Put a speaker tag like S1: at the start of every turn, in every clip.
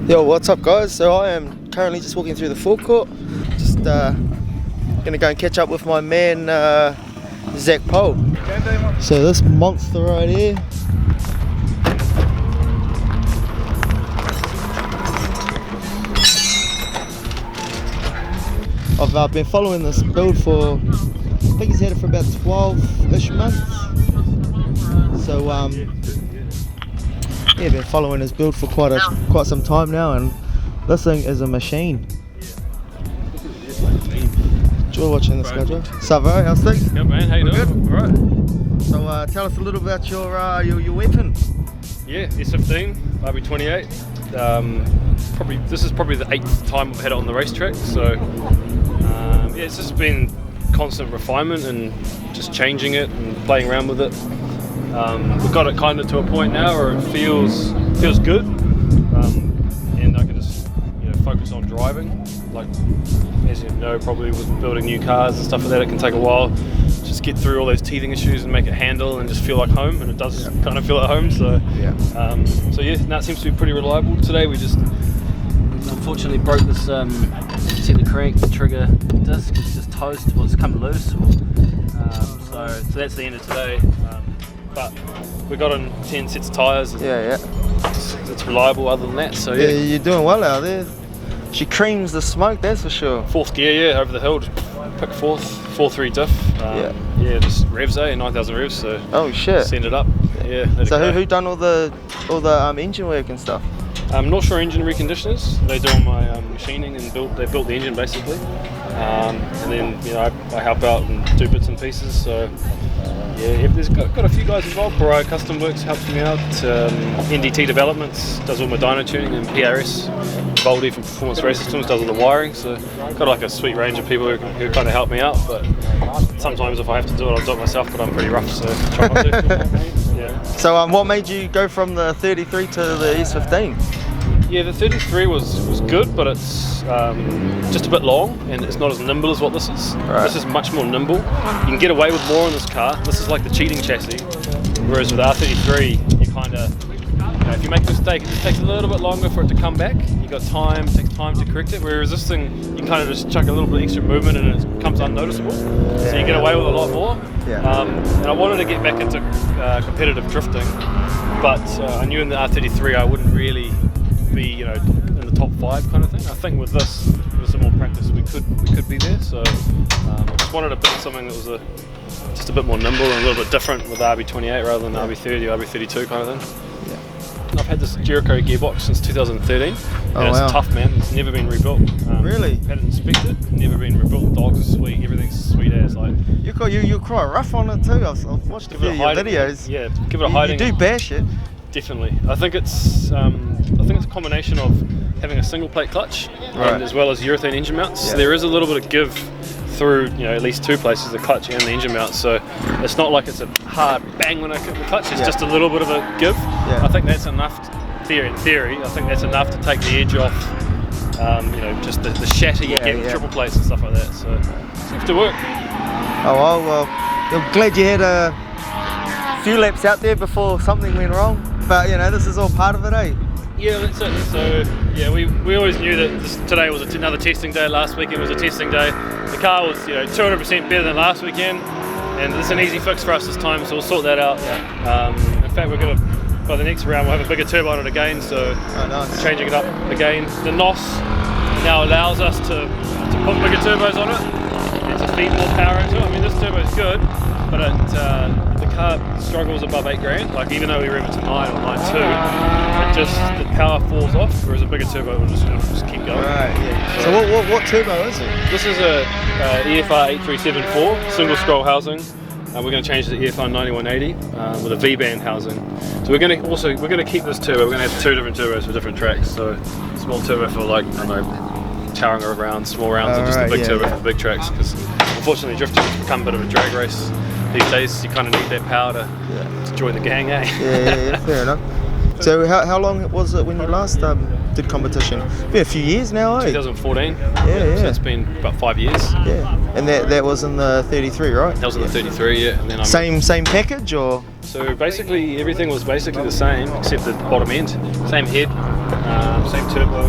S1: Yo, what's up guys? So I am currently just walking through the forecourt. Just gonna go and catch up with my man Zach Poe. So this monster right here, I've been following this build for, I think he's had it for about 12-ish months. So yeah, been following his build for quite some time now, and this thing is a machine. Enjoy watching this guy, Joe. Sup, bro? How's things?
S2: Good, man. How you doing?
S1: All right. So tell us a little about your weapon.
S2: Yeah, S15, RB28. This is probably the 8th time I've had it on the racetrack. So yeah, it's just been constant refinement and just changing it and playing around with it. We've got it kind of to a point now where it feels good, and I can just focus on driving. Like, as you know, probably with building new cars and stuff like that, it can take a while. Just get through all those teething issues and make it handle and just feel like home, and it does kind of feel at home. So so yeah, that seems to be pretty reliable. Today we just unfortunately broke this. See the crank, the trigger disc is just toast. Well, it's come loose. So that's the end of today. But we got in 10 sets of tyres. It's reliable other than that. So yeah,
S1: you're doing well out there. She creams the smoke, that's for sure.
S2: 4th gear, yeah, over the hill. Just pick 4.3 diff. Yeah, just revs, 9,000 revs. So
S1: oh shit.
S2: Send it up. Yeah.
S1: So who done all the engine work and stuff?
S2: I'm not sure engine reconditioners. They do all my machining and they built the engine basically. And then I help out and do bits and pieces. So yeah, there's got a few guys involved. Pariah Custom Works helps me out. NDT Developments does all my dyno tuning, and PRS, Voldy from Performance Race Systems does all the wiring. So got like a sweet range of people who kind of help me out. But sometimes if I have to do it, I'll do it myself. But I'm pretty rough, so try not to. Yeah.
S1: So what made you go from the 33 to the S15?
S2: Yeah, the 33 was good, but it's just a bit long, and it's not as nimble as what this is. Right. This is much more nimble. You can get away with more on this car. This is like the cheating chassis, whereas with R33, you kind of, if you make a mistake, it just takes a little bit longer for it to come back. You got time, it takes time to correct it. Whereas this thing, you kind of just chuck a little bit extra movement, and it comes unnoticeable. So you get away with a lot more. Yeah. And I wanted to get back into competitive drifting, but I knew in the R33 I wouldn't really be in the top 5 kind of thing. I think with this, with some more practice, we could be there. So I just wanted to build something that was just a bit more nimble and a little bit different with RB28 rather than RB30 or RB32 kind of thing. Yeah. I've had this Jericho gearbox since 2013. And it's tough, man. It's never been rebuilt.
S1: Really?
S2: Had it inspected, never been rebuilt. The dogs are sweet. Everything's sweet as. Like
S1: you're quite rough on it too. I've watched a few of your videos.
S2: Yeah, give it a hiding.
S1: You do bash it.
S2: Definitely. I think it's a combination of having a single plate clutch and as well as urethane engine mounts. Yeah. So there is a little bit of give through at least 2 places, the clutch and the engine mount. So it's not like it's a hard bang when I kick the clutch. It's just a little bit of a give. Yeah. I think that's enough. In theory, I think that's enough to take the edge off. Just the shatter you get with triple plates and stuff like that. So it seems to work.
S1: Oh well, I'm glad you had a few laps out there before something went wrong. But this is all part of it, eh?
S2: Yeah, that's it. So yeah, we always knew that today was another testing day. Last weekend was a testing day. The car was 200% better than last weekend, and it's an easy fix for us this time. So we'll sort that out. In fact, we're gonna by the next round we'll have a bigger turbo on it again. So
S1: nice.
S2: Changing it up again. The NOS now allows us to put bigger turbos on it and to feed more power into it. I mean, this turbo is good, but the car struggles above 8 grand. Like even though we rev it to 9 or 9.2, the power falls off. Whereas a bigger turbo will just keep going. Right.
S1: Yeah. So what turbo is it?
S2: This is a EFR 8374 single scroll housing. We're going to change it to EFR 9180 with a V-band housing. So we're going to keep this turbo. We're going to have 2 different turbos for different tracks. So small turbo for Tauranga rounds, small rounds, and just the big turbo for the big tracks. Because unfortunately, drifting has become a bit of a drag race these days. You kind of need that power to join the gang, eh?
S1: Yeah, fair enough. So how long was it when you last did competition? It's been a few years now, eh?
S2: 2014. So it's been about 5 years.
S1: Yeah. And that was in the 33, right?
S2: That was in the 33, yeah. And then
S1: same package, or?
S2: So basically everything was basically the same except the bottom end. Same head, same turbo,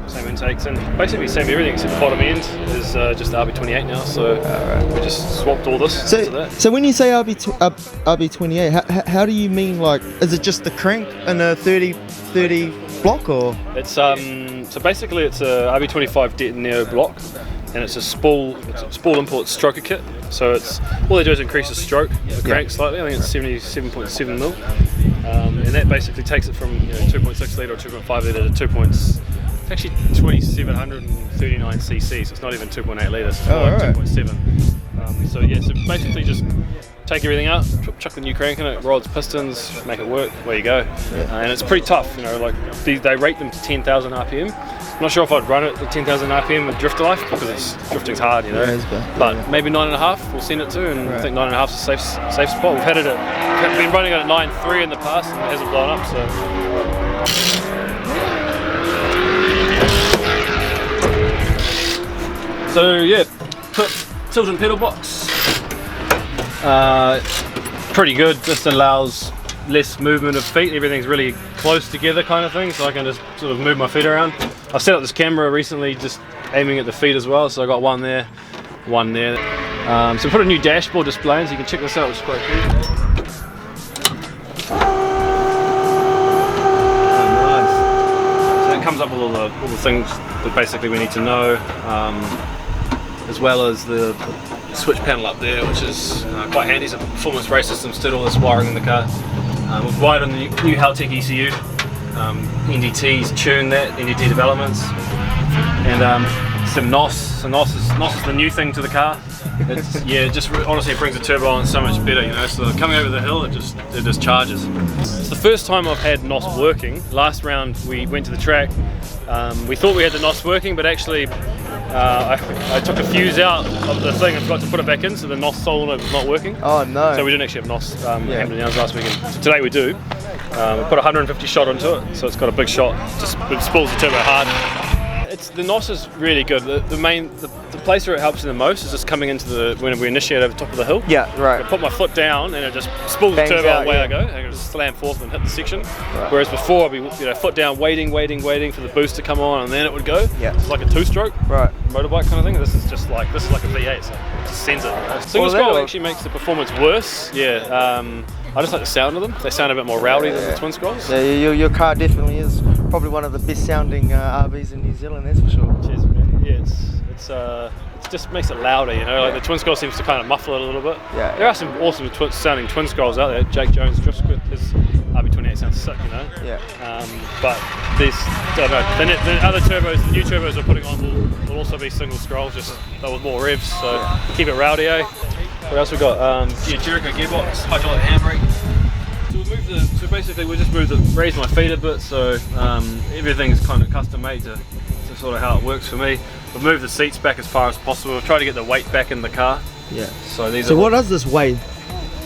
S2: same intakes, and basically same everything except the bottom end is just the RB28 now. So we just swapped all this into that.
S1: So when you say RB28, how do you mean, like, is it just the crank and a 30 block, or?
S2: It's so basically it's a RB25DET Neo block, and it's a spool import stroker kit. So it's all they do is increase the stroke, the crank slightly. I think it's 77.7 mil, and that basically takes it from 2.6 litre or 2.5 litre to actually 2739 cc. So it's not even 2.8 litres. It's more like 2.7. So yeah, so basically just take everything out, chuck the new crank in it, rods, pistons, make it work. Away you go. And it's pretty tough. Like they rate them to 10,000 RPM. I'm not sure if I'd run it at 10,000 RPM with drifter life because drifting's hard, but maybe 9.5 we'll send it to, and I think 9.5 is a safe spot. We've been running it at 9.3 in the past and it hasn't blown up, so yeah, put tilt and pedal box. Pretty good, just allows less movement of feet. Everything's really close together kind of thing, so I can just sort of move my feet around. I've set up this camera recently just aiming at the feet as well, so I got one there, one there. So put a new dashboard display in, so you can check this out, which is quite cool. Nice. So it comes up with all the things that basically we need to know, as well as the switch panel up there, which is quite handy. So performance race systems did all this wiring in the car. We've wired on the new Haltech ECU. NDT's tuned that, NDT developments, and some NOS. So NOS is the new thing to the car. It's, honestly it brings the turbo on so much better, So coming over the hill, it just charges. It's the first time I've had NOS working. Last round we went to the track. We thought we had the NOS working, but actually I took a fuse out of the thing and forgot to put it back in, so the NOS solenoid was not working.
S1: Oh no!
S2: So we didn't actually have NOS Hampton Downs last weekend. So today we do. We put 150 shot onto it, so it's got a big shot. It spools the turbo hard. The NOS is really good. The place where it helps me the most is just coming into when we initiate over the top of the hill.
S1: Yeah, right.
S2: I put my foot down and it just spools the turbo out, away I go. And I just slam forth and hit the section. Right. Whereas before I'd be foot down, waiting for the boost to come on, and then it would go. Yeah. It's like a two-stroke motorbike kind of thing. This is like a V8, so it just sends it. Single scroll actually makes the performance worse. Yeah. I just like the sound of them. They sound a bit more rowdy than the twin scrolls.
S1: Yeah, your car definitely is probably one of the best sounding RVs in New Zealand, that's for sure.
S2: Cheers, man. Yeah, it just makes it louder, Like the twin scroll seems to kind of muffle it a little bit. Yeah. There are some awesome sounding twin scrolls out there. Jake Jones drift squid, his RB28 sounds sick,
S1: Yeah.
S2: But these, I don't know. The other turbos, the new turbos we're putting on will also be single scrolls, just with more revs. So keep it rowdy, eh? What else we got? Jericho gearbox, hydraulic handbrake. So basically we just raised my feet a bit, so everything's kind of custom made to sort of how it works for me. We've moved the seats back as far as possible. We've tried to get the weight back in the car. Yeah. So what does this weigh?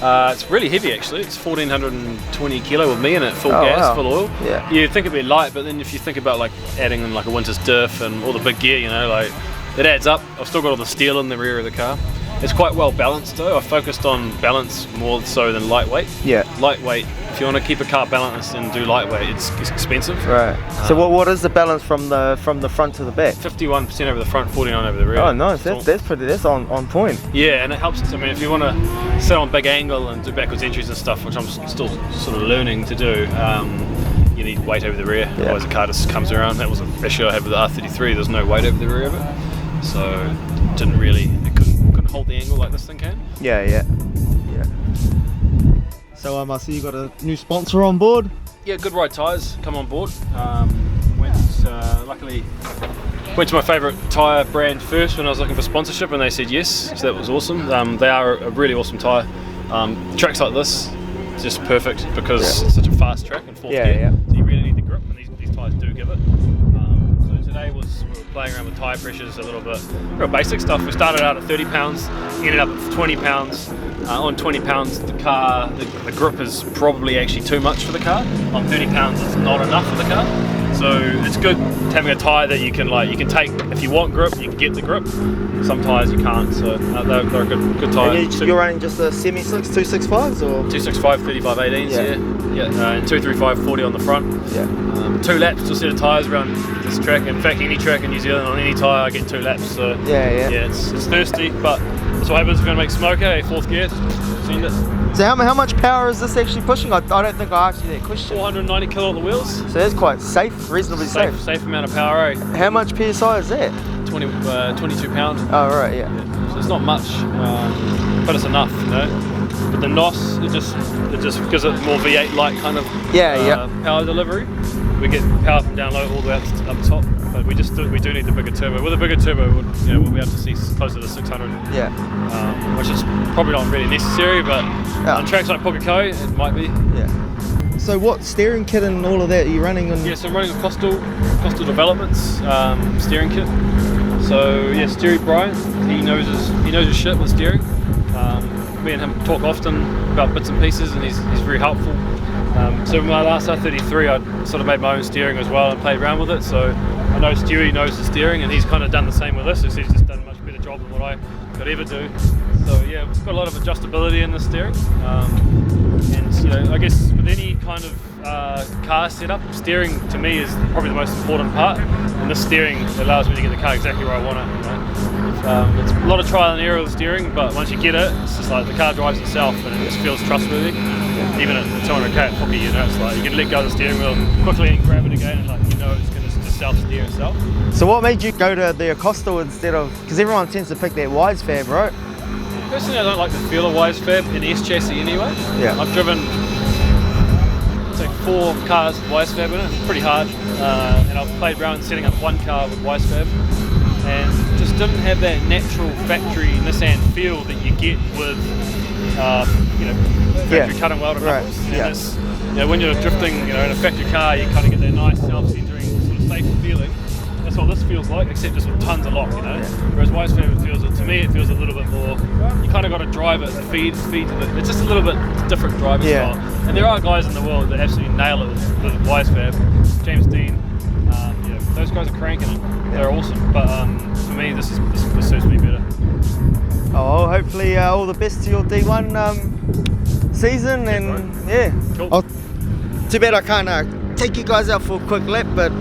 S2: It's really heavy actually. It's 1420 kilo with me in it, full gas, full oil. Yeah. You think it'd be light, but then if you think about like adding in like a winter's diff and all the big gear, like it adds up. I've still got all the steel in the rear of the car. It's quite well balanced though. I focused on balance more so than lightweight. Yeah. Lightweight, if you want to keep a car balanced and do lightweight, it's expensive. Right. So what is the balance from the front to the back? 51% over the front, 49 over the rear. Oh nice, that's on point. Yeah, and it helps us. I mean, if you want to sit on big angle and do backwards entries and stuff, which I'm still sort of learning to do, you need weight over the rear. Yeah. Otherwise the car just comes around. That was an issue I had with the R33. There's no weight over the rear of it, so it couldn't hold the angle like this thing can. Yeah. So I see you got a new sponsor on board. Yeah, Good Ride Tyres come on board. Luckily went to my favourite tyre brand first when I was looking for sponsorship, and they said yes, so that was awesome. They are a really awesome tyre. Tracks like this, it's just perfect because it's such a fast track in fourth gear. So you really need the grip, and these tyres do give it. So today we were playing around with tyre pressures a little bit. Real basic stuff. We started out at 30 pounds, ended up at 20 pounds. On 20 pounds, the car, the grip is probably actually too much for the car. On 30 pounds, it's not enough for the car. So it's good having a tyre that you can take, if you want grip, you can get the grip. Some tyres you can't, so they're a good tyre. And you're running just a semi-slicks, 265s or? 265, 35 18s, yeah. Yeah, and 235 40 on the front.
S1: Yeah.
S2: 2 laps, 2 set of tyres around this track. In fact, any track in New Zealand on any tyre, I get 2 laps. So
S1: Yeah.
S2: it's thirsty, but that's what happens if you're going to make smoker. 4th gear, seen it.
S1: So how much power is this actually pushing? I don't think I asked you that question.
S2: 490 kilo on the wheels.
S1: So that's quite safe, reasonably safe.
S2: Safe amount of power, eh?
S1: How much PSI is that?
S2: 22 pounds.
S1: Oh right, yeah.
S2: So it's not much, but it's enough, you know. With the NOS, it just gives it more V8-like kind of power delivery. We get power from down low all the way up top, but we do need the bigger turbo. With a bigger turbo, we'll be able to see closer to 600.
S1: Yeah.
S2: Which is probably not really necessary, but on tracks like Pukekohe, it might be.
S1: Yeah. So what steering kit and all of that are you running on?
S2: Yeah, so I'm running a Coastal Developments steering kit. So yeah, Steery Brian, he knows his shit with steering. Me and him talk often about bits and pieces, and he's very helpful. So in my last R33, I sort of made my own steering as well and played around with it. So I know Stewie knows the steering, and he's kind of done the same with this. So he's just done a much better job than what I could ever do. So yeah, it's got a lot of adjustability in the steering. And I guess with any kind of car setup, steering to me is probably the most important part. And this steering allows me to get the car exactly where I want it. It's a lot of trial and error with steering, but once you get it, it's just like the car drives itself and it just feels trustworthy. Even at 200k at Puke, it's like you can let go of the steering wheel quickly and grab it again, and like it's going to just self-steer itself.
S1: So what made you go to the Coastal instead of? Because everyone tends to pick that Wise Fab, right?
S2: Personally, I don't like the feel of Wise Fab in S chassis anyway. Yeah. I've driven 4 cars with Wise Fab in it. It's pretty hard, and I've played around setting up 1 car with Wise Fab, and just didn't have that natural factory Nissan feel that you get with factory cut and welded knuckles. And when you're drifting in a factory car, you kind of get that nice self-centering sort of safe feeling. That's what this feels like, except just with tons of lock, Whereas Wise Fab to me it feels a little bit more, you kind of got to drive it and feed to the, it's just a little bit different driving style. And there are guys in the world that absolutely nail it with Wise Fab. James Dean, those guys are cranking it. They're awesome, but for me this suits me better.
S1: Oh, hopefully all the best to your D1 season, and cool. Too bad I can't take you guys out for a quick lap, but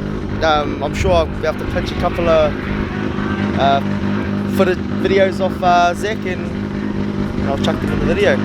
S1: I'm sure I'll be able to pitch a couple of footage videos off Zach, and I'll chuck them in the video.